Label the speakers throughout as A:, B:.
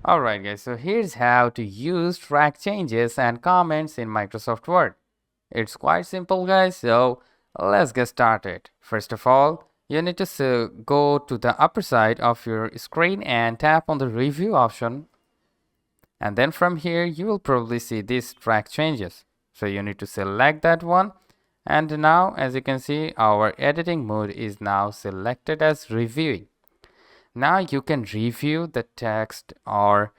A: Alright guys, so here's how to use track changes and comments in Microsoft Word. It's quite simple guys, so let's get started. First of all, you need to go to the upper side of your screen and tap on the review option. And then from here, you will probably see these track changes. So you need to select that one. And now, as you can see, our editing mode is now selected as reviewing. Now you can review the text or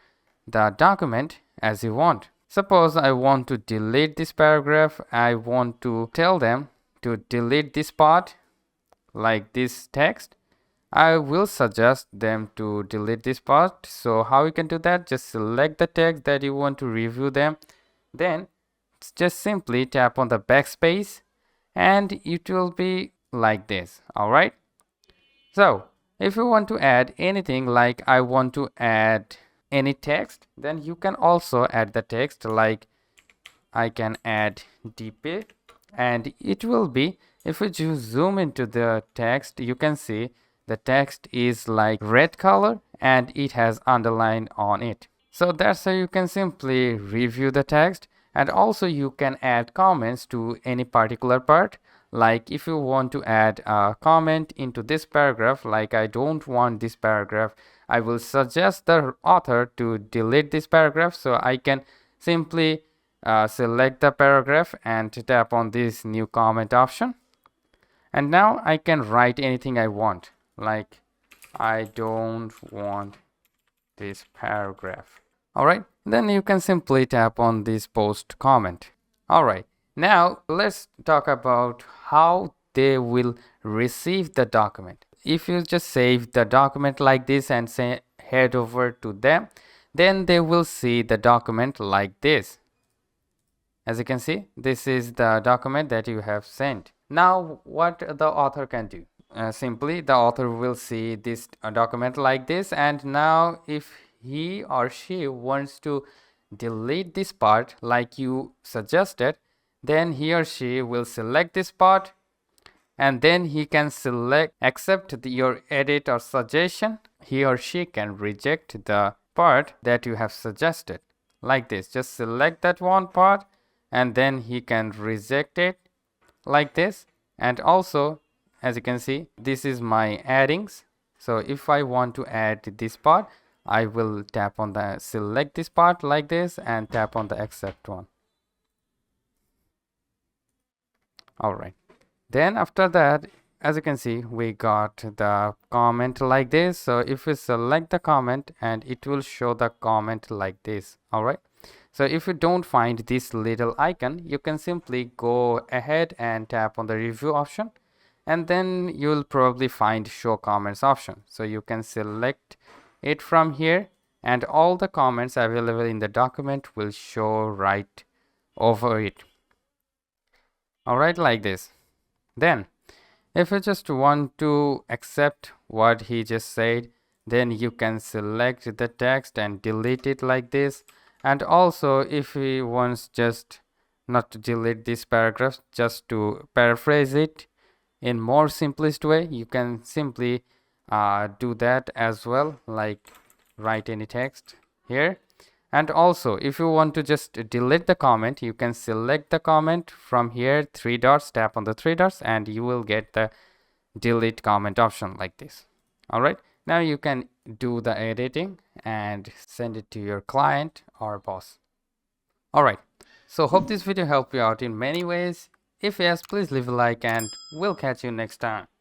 A: the document as you want. Suppose I want to delete this paragraph. I want to tell them to delete this part like this text. I will suggest them to delete this part. So how you can do that? Just select the text that you want to review them. Then just simply tap on the backspace and it will be like this. All right. So if you want to add anything, like I want to add any text, then you can also add the text, like I can add DP, and it will be, if you just zoom into the text, you can see the text is like red color and it has underline on it. So that's how you can simply review the text. And also you can add comments to any particular part. Like if you want to add a comment into this paragraph, like I don't want this paragraph, I will suggest the author to delete this paragraph. So I can simply select the paragraph and tap on this new comment option. And now I can write anything I want, like I don't want this paragraph. All right, then you can simply tap on this post comment. All right, now let's talk about how they will receive the document. If you just save the document like this and say head over to them, then they will see the document like this. As you can see, this is the document that you have sent. Now what the author can do? Simply the author will see this document like this, and now if he or she wants to delete this part like you suggested, then he or she will select this part and then he can select accept your edit or suggestion. He or she can reject the part that you have suggested like this. Just select that one part and then he can reject it like this. And also, as you can see, this is my addings. So if I want to add this part, I will tap on the select this part like this and tap on the accept one. All right, then after that, as you can see, we got the comment like this. So if we select the comment, and it will show the comment like this. All right, so if you don't find this little icon, you can simply go ahead and tap on the review option, and then you'll probably find show comments option. So you can select it from here and all the comments available in the document will show right over it. All right, like this. Then if you just want to accept what he just said, then you can select the text and delete it like this. And also if he wants just not to delete this paragraph, just to paraphrase it in more simplest way, you can simply do that as well, like write any text here. And also if you want to just delete the comment, you can select the comment from here, three dots, tap on the three dots, and you will get the delete comment option like this. All right, now you can do the editing and send it to your client or boss. All right, so hope this video helped you out in many ways. If yes, please leave a like and we'll catch you next time.